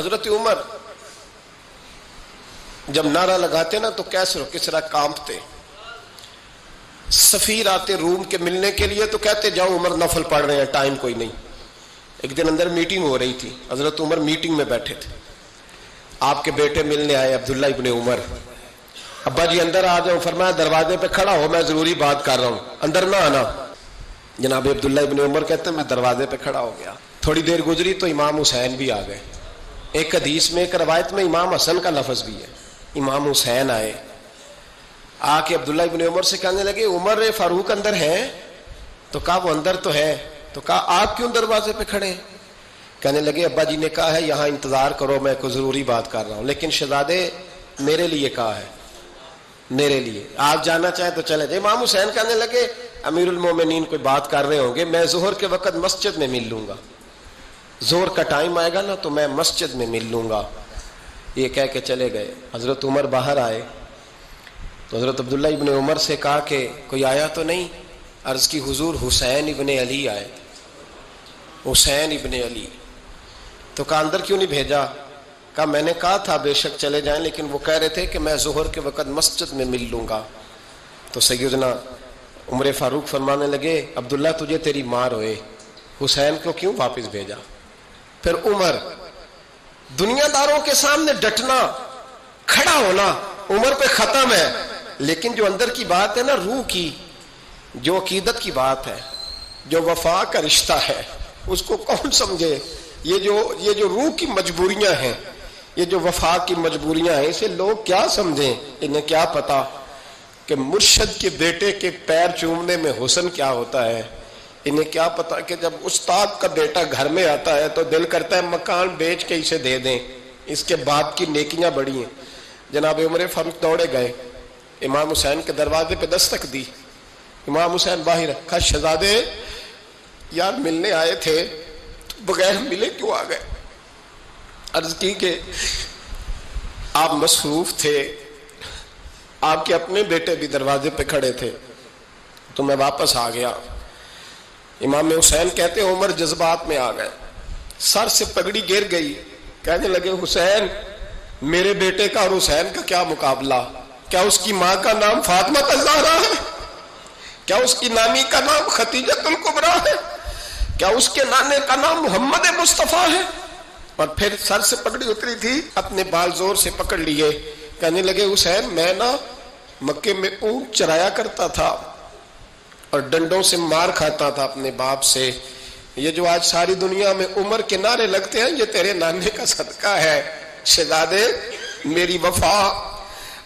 حضرت عمر جب نعرہ لگاتے نا تو کیسر و کسرا کانپتے. سفیر آتے روم کے ملنے کے لیے تو کہتے جاؤ عمر نفل پڑھ رہے ہیں، ٹائم کوئی نہیں. ایک دن اندر میٹنگ ہو رہی تھی، حضرت عمر میٹنگ میں بیٹھے تھے. آپ کے بیٹے ملنے آئے عبداللہ ابن عمر. ابا جی اندر آ جاؤ. فرمایا دروازے پہ کھڑا ہو، میں ضروری بات کر رہا ہوں، اندر نہ آنا. جناب عبداللہ ابن عمر کہتے ہیں میں دروازے پہ کھڑا ہو گیا. تھوڑی دیر گزری تو امام حسین بھی آ گئے. ایک حدیث میں ایک روایت میں امام حسن کا لفظ بھی ہے. امام حسین آئے، آ کے عبداللہ ابن عمر سے کہنے لگے عمر فاروق اندر ہے؟ تو کہا وہ اندر تو ہے. تو کہا آپ کیوں دروازے پہ کھڑے ہیں؟ کہنے لگے ابا جی نے کہا ہے یہاں انتظار کرو، میں کوئی ضروری بات کر رہا ہوں. لیکن شہزادے میرے لیے کہا ہے، میرے لیے آپ جانا چاہیں تو چلے جائیں. امام حسین کہنے لگے امیر المومنین کوئی بات کر رہے ہوں گے، میں ظہر کے وقت مسجد میں مل لوں گا، ظہر کا ٹائم آئے گا نا تو میں مسجد میں مل لوں گا. یہ کہہ کے چلے گئے. حضرت عمر باہر آئے تو حضرت عبداللہ ابن عمر سے کہا کہ کوئی آیا تو نہیں؟ عرض کی حضور حسین ابن علی آئے. حسین ابن علی. تو کہا اندر کیوں نہیں بھیجا؟ کہا میں نے کہا تھا بے شک چلے جائیں، لیکن وہ کہہ رہے تھے کہ میں ظہر کے وقت مسجد میں مل لوں گا. تو سیدنا عمر فاروق فرمانے لگے عبداللہ تجھے تیری ماں روئے، حسین کو کیوں واپس بھیجا؟ پھر عمر دنیا داروں کے سامنے ڈٹنا، کھڑا ہونا عمر پہ ختم ہے، لیکن جو اندر کی بات ہے نا، روح کی، جو عقیدت کی بات ہے، جو وفا کا رشتہ ہے، اس کو کون سمجھے؟ یہ جو روح کی مجبوریاں ہیں، یہ جو وفا کی مجبوریاں ہیں، اسے لوگ کیا سمجھیں؟ انہیں کیا پتا کہ مرشد کے بیٹے کے پیر چومنے میں حسن کیا ہوتا ہے. انہیں کیا پتا کہ جب استاد کا بیٹا گھر میں آتا ہے تو دل کرتا ہے مکان بیچ کے اسے دے دیں، اس کے باپ کی نیکیاں بڑی ہیں. جناب عمر فاروق دوڑے گئے، امام حسین کے دروازے پہ دستک دی. امام حسین باہر. کہا شہزادے یار ملنے آئے تھے تو بغیر ملے کیوں آ گئے؟ عرض کی کہ آپ مصروف تھے، آپ کے اپنے بیٹے بھی دروازے پہ کھڑے تھے تو میں واپس آ گیا. امام حسین کہتے عمر جذبات میں آ گئے، سر سے پگڑی گر گئی. کہنے لگے حسین میرے بیٹے کا اور حسین کا کیا مقابلہ؟ کیا اس کی ماں کا نام فاطمہ الزہرا ہے؟ کیا اس کی نانی کا نام خدیجہ الکبریٰ ہے؟ کیا اس کے نانے کا نام محمد مصطفیٰ ہے؟ اور پھر سر سے پگڑی اتری تھی، اپنے بال زور سے پکڑ لیے. کہنے لگے حسین میں نا مکے میں اونٹ چرایا کرتا تھا اور ڈنڈوں سے مار کھاتا تھا اپنے باپ سے. یہ جو آج ساری دنیا میں عمر کے نعرے لگتے ہیں یہ تیرے نانے کا صدقہ ہے. شہزادے میری وفا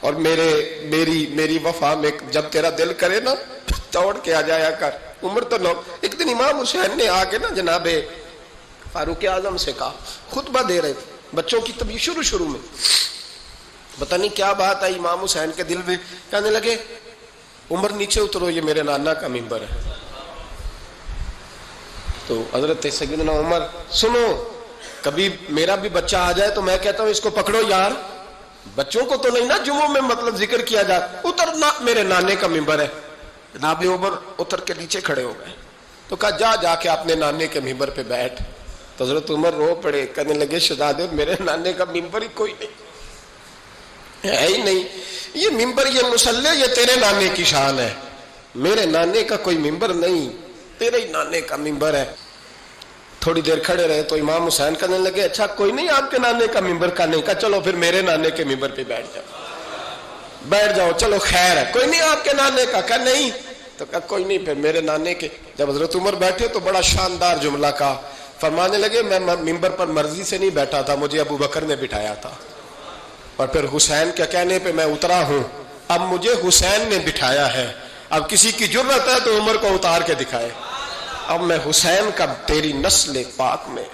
اور میری وفا میں جب تیرا دل کرے نا دوڑ کے آ جایا کر. عمر تو ایک دن امام حسین نے آ کے نا جناب فاروق اعظم سے کہا، خطبہ دے رہے تھے بچوں کی تبھی شروع میں، پتہ نہیں کیا بات آئی امام حسین کے دل میں. کہنے لگے عمر نیچے اترو، یہ میرے نانا کا ممبر ہے. تو حضرت سیدنا عمر سنو، کبھی میرا بھی بچہ آ جائے تو میں کہتا ہوں اس کو پکڑو یار، بچوں کو تو نہیں نا جمعوں میں مطلب ذکر کیا جاتا، اترنا میرے نانے کا ممبر ہے. جناب عمر اتر کے نیچے کھڑے ہو گئے. تو کہا جا کے اپنے نانے کے ممبر پہ بیٹھ. تو حضرت عمر رو پڑے. کہنے لگے شہزادے میرے نانے کا ممبر ہی کوئی نہیں ہے ہی نہیں، یہ ممبر یہ مصلی یہ تیرے نانے کی شان ہے، میرے نانے کا کوئی ممبر نہیں، تیرے ہی نانے کا ممبر ہے. تھوڑی دیر کھڑے رہے تو امام حسین کہنے لگے اچھا کوئی نہیں آپ کے نانے کا ممبر کا نہیں؟ کہا چلو پھر میرے نانے کے ممبر پہ بیٹھ جاؤ چلو خیر ہے. کوئی نہیں آپ کے نانے کا؟ کہا نہیں. تو کہا کوئی نہیں پھر میرے نانے کے. جب حضرت عمر بیٹھے تو بڑا شاندار جملہ کہا، فرمانے لگے میں ممبر پر مرضی سے نہیں بیٹھا تھا، مجھے ابو بکر نے بٹھایا تھا، اور پھر حسین کے کہنے پہ میں اترا ہوں، اب مجھے حسین نے بٹھایا ہے. اب کسی کی جرت ہے تو عمر کو اتار کے دکھائے، اب میں حسین کا تیری نسل پاک میں.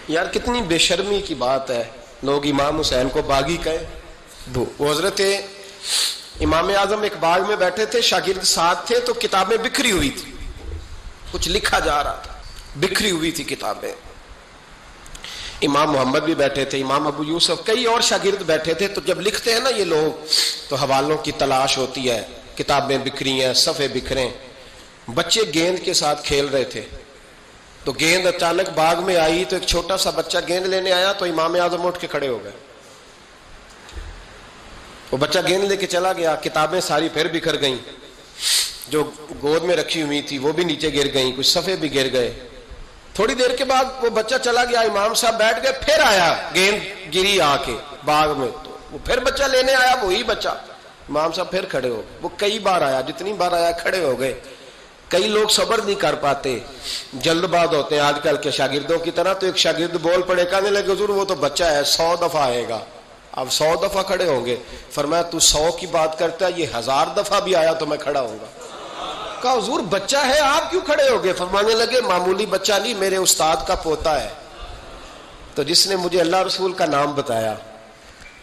یار کتنی بے شرمی کی بات ہے، لوگ امام حسین کو باغی کہیں. وہ حضرت امام اعظم ایک باغ میں بیٹھے تھے، شاگرد ساتھ تھے، تو کتابیں بکھری ہوئی تھی، کچھ لکھا جا رہا تھا، بکھری ہوئی تھی کتابیں. امام محمد بھی بیٹھے تھے، امام ابو یوسف، کئی اور شاگرد بیٹھے تھے. تو جب لکھتے ہیں نا یہ لوگ تو حوالوں کی تلاش ہوتی ہے، کتابیں بکھری ہیں، صفحے بکھرے. بچے گیند کے ساتھ کھیل رہے تھے، تو گیند اچانک باغ میں آئی تو ایک چھوٹا سا بچہ گیند لینے آیا تو امام اعظم اٹھ کے کھڑے ہو گئے. وہ بچہ گیند لے کے چلا گیا, کتابیں ساری پھر بکھر گئیں, جو گود میں رکھی ہوئی تھی وہ بھی نیچے گر گئیں, کچھ صفحے بھی گر گئے. تھوڑی دیر کے بعد وہ بچہ چلا گیا, امام صاحب بیٹھ گئے, پھر آیا, گیند گری آ کے باغ میں, تو وہ پھر بچہ لینے آیا, وہی بچہ. امام صاحب پھر کھڑے ہو گئے. وہ کئی بار آیا, جتنی بار آیا کھڑے ہو گئے. کئی لوگ صبر نہیں کر پاتے, جلد باز ہوتے ہیں آج کل کے شاگردوں کی طرح. تو ایک شاگرد بول پڑے, کہنے لگے حضور وہ تو بچہ ہے 100 دفعہ آئے گا. اب 100 دفعہ کھڑے ہوں گے. فرمایا تو 100 کی بات کرتا ہے, یہ 1000 دفعہ بھی آیا تو میں کھڑا ہوں گا. کہا حضور بچہ ہے آپ کیوں کھڑے ہو گئے؟ فرمانے لگے معمولی بچہ نہیں, میرے استاد کا پوتا ہے. تو جس نے مجھے اللہ رسول کا نام بتایا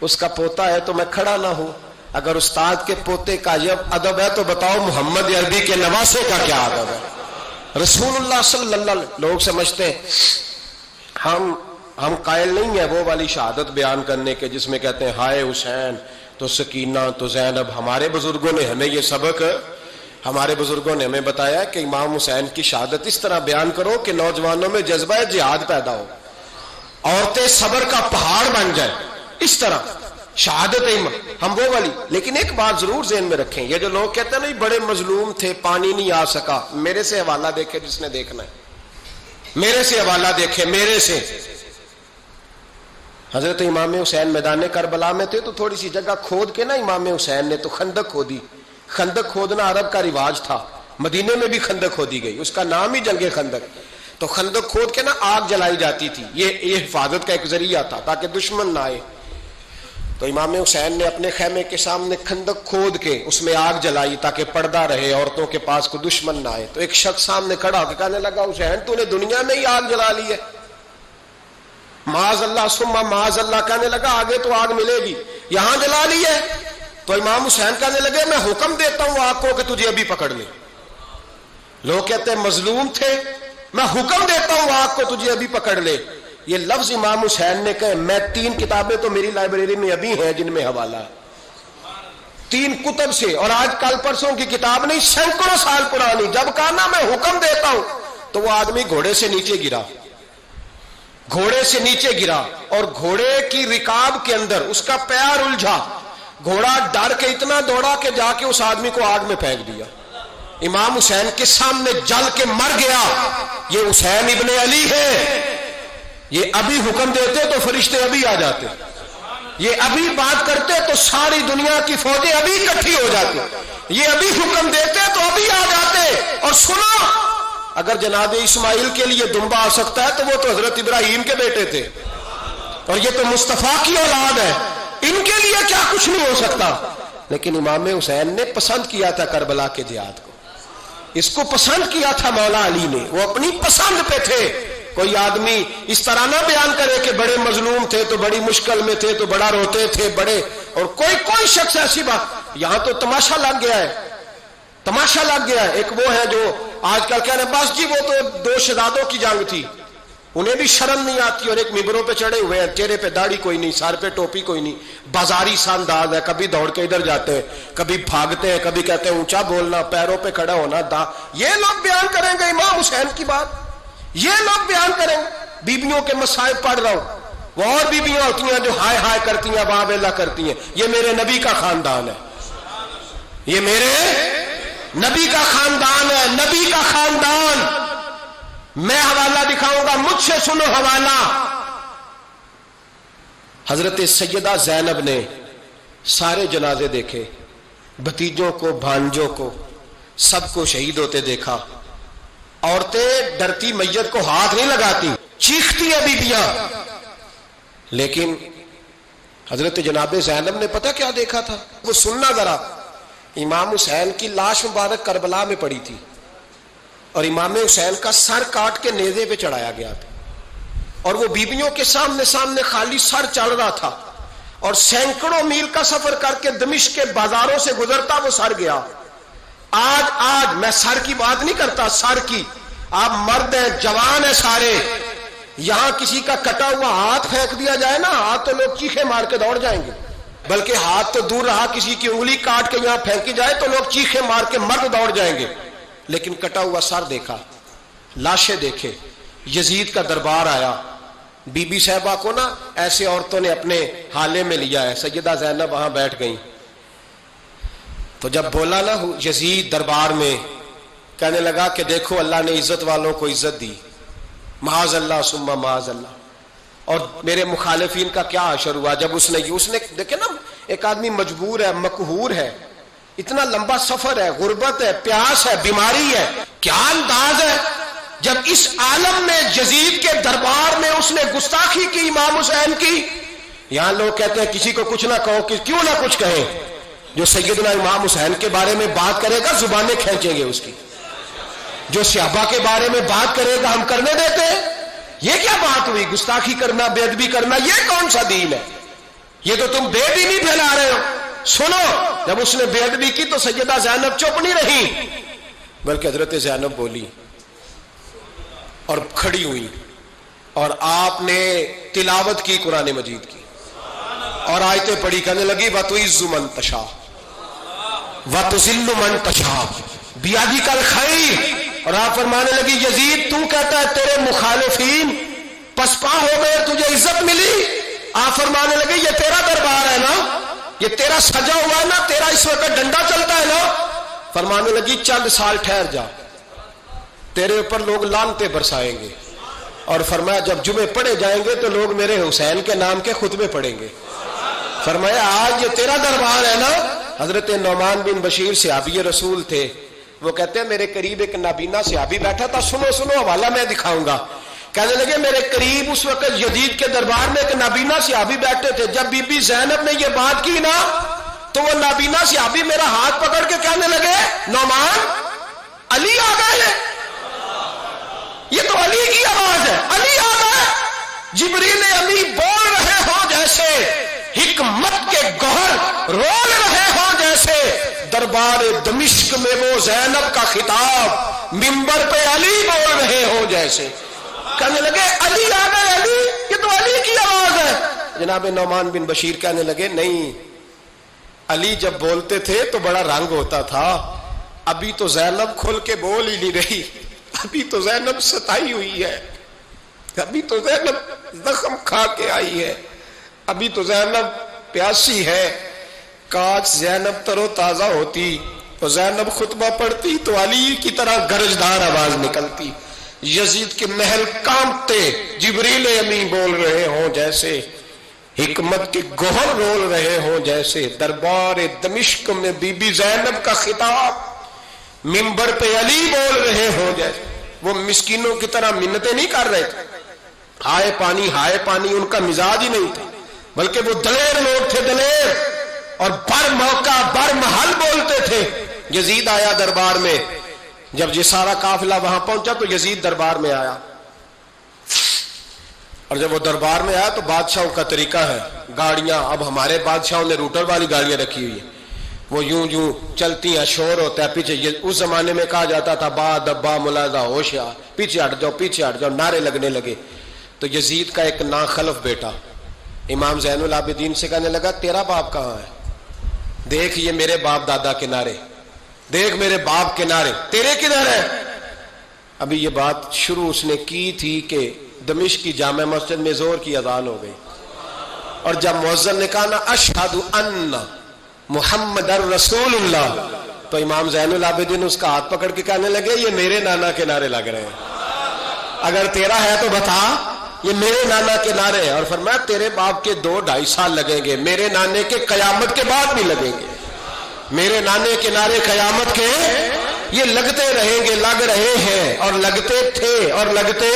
اس کا پوتا ہے تو میں کھڑا نہ ہوں. اگر استاد کے پوتے کا یہ ادب ہے تو بتاؤ محمد عربی کے نواسے کا کیا ادب ہے. رسول اللہ صلی اللہ علیہ وسلم. لوگ سمجھتے ہیں ہم قائل نہیں ہیں وہ والی شہادت بیان کرنے کے جس میں کہتے ہیں ہائے حسین تو سکینہ تو زینب. ہمارے بزرگوں نے ہمیں یہ سبق, ہمارے بزرگوں نے ہمیں بتایا کہ امام حسین کی شہادت اس طرح بیان کرو کہ نوجوانوں میں جذبہ جہاد پیدا ہو, عورتیں صبر کا پہاڑ بن جائیں. اس طرح شہادت ہم وہ والی. لیکن ایک بات ضرور ذہن میں رکھیں, یہ جو لوگ کہتے ہیں نہیں بڑے مظلوم تھے پانی نہیں آ سکا, میرے سے حوالہ دیکھے جس نے دیکھنا ہے, میرے سے حوالہ دیکھے, میرے سے. حضرت امام حسین میدان کربلا میں تھے تو تھوڑی سی جگہ کھود کے نا امام حسین نے تو خندق کھودی. خندق کھودنا عرب کا رواج تھا, مدینے میں بھی خندق کھودی گئی, اس کا نام ہی جنگ خندق. تو خندق کھود کے نا آگ جلائی جاتی تھی, یہ حفاظت کا ایک ذریعہ تھا تاکہ دشمن نہ آئے. تو امام حسین نے اپنے خیمے کے سامنے خندق کھود کے اس میں آگ جلائی تاکہ پردہ رہے, عورتوں کے پاس کوئی دشمن نہ آئے. تو ایک شخص سامنے کھڑا ہو کے کہنے لگا حسین تو نے دنیا میں ہی آگ جلا لی ہے. معاذ اللہ ثم معاذ اللہ. کہنے لگا آگے تو آگ ملے گی, یہاں جلا لی ہے. تو امام حسین کہنے لگے میں حکم دیتا ہوں آگ کو کہ تجھے ابھی پکڑ لے. لوگ کہتے ہیں مظلوم تھے, میں حکم دیتا ہوں آگ کو تجھے ابھی پکڑ لے. یہ لفظ امام حسین نے کہے. میں 3 کتابیں تو میری لائبریری میں ابھی ہیں جن میں حوالہ ہے, 3 کتب سے, اور آج کل پرسوں کی کتاب نہیں, سینکڑوں سال پرانی. جب کہا نا میں حکم دیتا ہوں تو وہ آدمی گھوڑے سے نیچے گرا, گھوڑے سے نیچے گرا, اور گھوڑے کی رکاب کے اندر اس کا پیر الجھا. گھوڑا ڈر کے اتنا دوڑا کہ جا کے اس آدمی کو آگ میں پھینک دیا. امام حسین کے سامنے جل کے مر گیا. یہ حسین ابن علی ہے. یہ ابھی حکم دیتے تو فرشتے ابھی آ جاتے, یہ ابھی بات کرتے تو ساری دنیا کی فوجیں ابھی اکٹھی ہو جاتی, یہ ابھی حکم دیتے تو ابھی آ جاتے. اور سنو, اگر جناب اسماعیل کے لیے دمبا آ سکتا ہے تو وہ تو حضرت ابراہیم کے بیٹے تھے, اور یہ تو مصطفیٰ کی اولاد ہے, ان کے لیے کیا کچھ نہیں ہو سکتا. لیکن امام حسین نے پسند کیا تھا کربلا کے جہاد کو, اس کو پسند کیا تھا مولا علی نے, وہ اپنی پسند پہ تھے. کوئی آدمی اس طرح نہ بیان کرے کہ بڑے مظلوم تھے تو بڑی مشکل میں تھے تو بڑا روتے تھے بڑے, اور کوئی شخص ایسی بات. یہاں تو تماشا لگ گیا ہے, تماشا لگ گیا ہے. ایک وہ ہے جو آج کل کہہ رہے ہیں بس جی وہ تو 2 شہزادوں کی جنگ تھی, انہیں بھی شرم نہیں آتی, اور ایک ممبروں پہ چڑھے ہوئے ہیں, چہرے پہ داڑھی کوئی نہیں, سر پہ ٹوپی کوئی نہیں, بازاری سا انداز ہے, کبھی دوڑ کے ادھر جاتے ہیں, کبھی بھاگتے ہیں, کبھی کہتے ہیں اونچا بولنا, پیروں پہ کھڑا ہونا. یہ لوگ بیان کریں گے امام حسین کی بات, یہ لوگ بیان کریں گے. بیبیوں کے مصائب پڑھ رہا ہوں, وہ اور بیبیاں ہوتی ہیں جو ہائے ہائے کرتی ہیں, واہ بیلا کرتی ہیں. یہ میرے نبی کا خاندان ہے, یہ میرے نبی کا خاندان ہے, نبی کا خاندان. میں حوالہ دکھاؤں گا, مجھ سے سنو حوالہ. حضرت سیدہ زینب نے سارے جنازے دیکھے, بھتیجوں کو, بھانجوں کو, سب کو شہید ہوتے دیکھا. عورتیں ڈرتی میت کو ہاتھ نہیں لگاتی, چیختی ہیں بیبیاں. لیکن حضرت جناب زینب نے پتہ کیا دیکھا تھا, وہ سننا ذرا. امام حسین کی لاش مبارک کربلا میں پڑی تھی, اور امام حسین کا سر کاٹ کے نیزے پہ چڑھایا گیا تھا, اور وہ بیبیوں کے سامنے خالی سر چڑھ رہا تھا, اور سینکڑوں میل کا سفر کر کے دمشق کے بازاروں سے گزرتا وہ سر گیا. آج میں سر کی بات نہیں کرتا, سر کی. آپ مرد ہیں, جوان ہیں سارے, یہاں کسی کا کٹا ہوا ہاتھ پھینک دیا جائے نا, ہاتھ تو لوگ چیخے مار کے دوڑ جائیں گے. بلکہ ہاتھ تو دور رہا, کسی کی انگلی کاٹ کے یہاں پھینکی جائے تو لوگ چیخے مار کے مرد دوڑ جائیں گے. لیکن کٹا ہوا سر دیکھا, لاشیں دیکھے, یزید کا دربار آیا، بی بی صاحبہ کو نا ایسے عورتوں نے اپنے حالے میں لیا ہے، سیدہ زینب وہاں بیٹھ گئیں، تو جب بولا نا یزید دربار میں، کہنے لگا کہ دیکھو اللہ نے عزت والوں کو عزت دی، معاذ اللہ ثم معاذ اللہ، اور میرے مخالفین کا کیا حشر ہوا جب اس نے دیکھے نا ایک آدمی مجبور ہے، مقہور ہے، اتنا لمبا سفر ہے، غربت ہے، پیاس ہے، بیماری ہے، کیا انداز ہے جب اس عالم میں یزید کے دربار میں اس نے گستاخی کی امام حسین کی۔ یہاں لوگ کہتے ہیں کسی کو کچھ نہ کہو، کیوں نہ کچھ کہیں، جو سیدنا امام حسین کے بارے میں بات کرے گا زبانیں کھینچیں گے اس کی، جو صحابہ کے بارے میں بات کرے گا ہم کرنے دیتے ہیں؟ یہ کیا بات ہوئی؟ گستاخی کرنا، بے ادبی کرنا، یہ کون سا دین ہے؟ یہ تو تم بے دینی پھیلا رہے ہو۔ سنو، جب اس نے بے ادبی کی تو سیدہ زینب چپ نہیں رہی، بلکہ حضرت زینب بولی اور کھڑی ہوئی، اور آپ نے تلاوت کی قرآن مجید کی اور آیتیں پڑھی، کہنے لگی وَتُعِزُّ مَن تَشَاءُ وَتُذِلُّ مَن تَشَاءُ بِیَدِکَ الْخَیرُ، اور آپ فرمانے لگی یزید تو کہتا ہے تیرے مخالفین پسپا ہو گئے، تجھے عزت ملی؟ آپ فرمانے لگے یہ تیرا دربار ہے نا، یہ تیرا سجا ہوا ہے نا، تیرا اس وقت ڈنڈا چلتا ہے نا۔ فرمانے لگی چند سال ٹھہر جا، تیرے اوپر لوگ لعنتیں برسائیں گے، اور فرمایا جب جمعے پڑھے جائیں گے تو لوگ میرے حسین کے نام کے خطبے پڑھیں گے۔ فرمایا آج یہ تیرا دربار ہے نا۔ حضرت نعمان بن بشیر صحابی رسول تھے، وہ کہتے ہیں میرے قریب ایک نابینا صحابی بیٹھا تھا، سنو سنو حوالہ میں دکھاؤں گا۔ کہنے لگے میرے قریب اس وقت یزید کے دربار میں ایک نابینا صحابی بیٹھے تھے، جب بی بی زینب نے یہ بات کی نا تو وہ نابینا صحابی میرا ہاتھ پکڑ کے کہنے لگے نعمان علی آ گئے ہیں، یہ تو علی کی آواز ہے، علی آ گئے۔ جبریل امی بول رہے ہو جیسے، حکمت کے گوہر رول رہے ہو جیسے، دربار دمشق میں وہ زینب کا خطاب منبر پہ علی بول رہے ہو جیسے۔ کہنے لگے علی آ گئے، علی، یہ تو علی کی آواز ہے۔ جناب نعمان بن بشیر کہنے لگے نہیں، علی جب بولتے تھے تو بڑا رنگ ہوتا تھا، ابھی تو زینب کھل کے بول ہی نہیں رہی، ابھی تو زینب ستائی ہوئی ہے، ابھی تو زینب زخم کھا کے آئی ہے، ابھی تو زینب پیاسی ہے۔ کاش زینب تر و تازہ ہوتی تو زینب خطبہ پڑھتی تو علی کی طرح گرجدار آواز نکلتی، یزید کے محل کانپتے، جبریل امی بول رہے ہوں جیسے، حکمت کے گوہر رول رہے ہوں جیسے، دربار دمشق میں بی بی زینب کا خطاب منبر پہ علی بول رہے ہوں جیسے۔ وہ مسکینوں کی طرح منتیں نہیں کر رہے تھے، ہائے پانی ان کا مزاج ہی نہیں تھا، بلکہ وہ دلیر لوگ تھے، دلیر، اور بر موقع بر محل بولتے تھے۔ یزید آیا دربار میں، جب یہ سارا قافلہ وہاں پہنچا تو یزید دربار میں آیا، اور جب وہ دربار میں آیا تو بادشاہوں کا طریقہ ہے، گاڑیاں، اب ہمارے بادشاہوں نے روٹر والی گاڑیاں رکھی ہوئی ہیں، وہ یوں چلتی ہیں، شور ہوتا ہے پیچھے۔ اس زمانے میں کہا جاتا تھا با دبا ملاحظہ ہوشیار، پیچھے ہٹ جاؤ، نعرے لگنے لگے۔ تو یزید کا ایک ناخلف بیٹا امام زین العابدین سے کہنے لگا تیرا باپ کہاں ہے؟ دیکھ یہ میرے باپ دادا کے نعرے، دیکھ میرے باپ کے نعرے، تیرے کدھر ہے؟ ابھی یہ بات شروع اس نے کی تھی کہ دمشق کی جامع مسجد میں زور کی اذان ہو گئی، اور جب مؤذن نے کہا نا اشہد ان محمد رسول اللہ، تو امام زین العابدین اس کا ہاتھ پکڑ کے کہنے لگے یہ میرے نانا کے نعرے لگ رہے ہیں، اگر تیرا ہے تو بتا، یہ میرے نانا کے نعرے ہیں۔ اور فرمایا تیرے باپ کے 2-2.5 سال لگیں گے، میرے نانے کے قیامت کے بعد بھی لگیں گے، میرے نانے کے نعرے قیامت کے یہ لگتے رہیں گے، لگ رہے ہیں اور لگتے تھے اور لگتے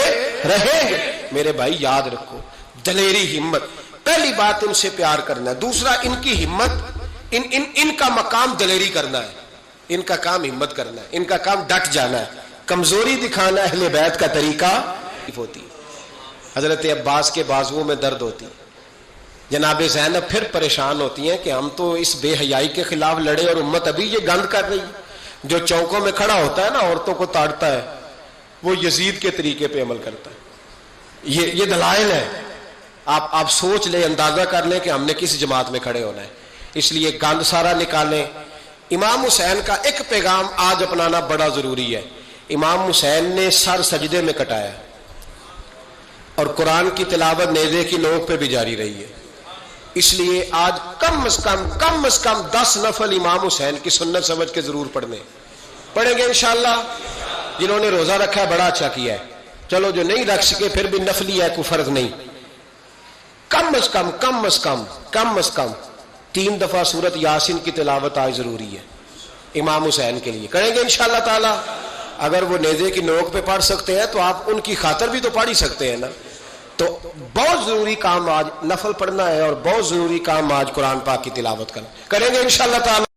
رہیں گے۔ میرے بھائی یاد رکھو، دلیری، ہمت، پہلی بات ان سے پیار کرنا ہے، دوسرا ان کی ہمت، ان کا مقام دلیری کرنا ہے، ان کا کام ہمت کرنا ہے، ان کا کام ڈٹ جانا ہے، کمزوری دکھانا اہل بیت کا طریقہ ہوتی۔ حضرت عباس کے بازوؤں میں درد ہوتی، جناب زینب پھر پریشان ہوتی ہیں کہ ہم تو اس بے حیائی کے خلاف لڑے اور امت ابھی یہ گند کر رہی ہے۔ جو چوکوں میں کھڑا ہوتا ہے نا عورتوں کو تاڑتا ہے، وہ یزید کے طریقے پہ عمل کرتا ہے۔ یہ دلائل ہے، آپ سوچ لیں، اندازہ کر لیں کہ ہم نے کس جماعت میں کھڑے ہونا ہے۔ اس لیے گند سارا نکالیں۔ امام حسین کا ایک پیغام آج اپنانا بڑا ضروری ہے۔ امام حسین نے سر سجدے میں کٹایا، اور قرآن کی تلاوت نیزے کی نوک پہ بھی جاری رہی ہے. اس لیے آج کم از کم 10 نفل امام حسین کی سنت سمجھ کے ضرور پڑھیں گے انشاءاللہ. جنہوں نے روزہ رکھا ہے بڑا اچھا کیا ہے. چلو جو نہیں رکھ سکے پھر بھی نفلی ہے، کوئی فرض نہیں. کم از کم 3 دفعہ سورت یاسین کی تلاوت آج ضروری ہے امام حسین کے لیے. کریں گے انشاءاللہ تعالی. اگر وہ نیزے کی نوک پہ پڑھ سکتے ہیں تو آپ ان کی خاطر بھی تو پڑھ ہی سکتے ہیں نا. تو بہت ضروری کام آج نفل پڑھنا ہے، اور بہت ضروری کام آج قرآن پاک کی تلاوت کرنا. کریں گے انشاءاللہ تعالی.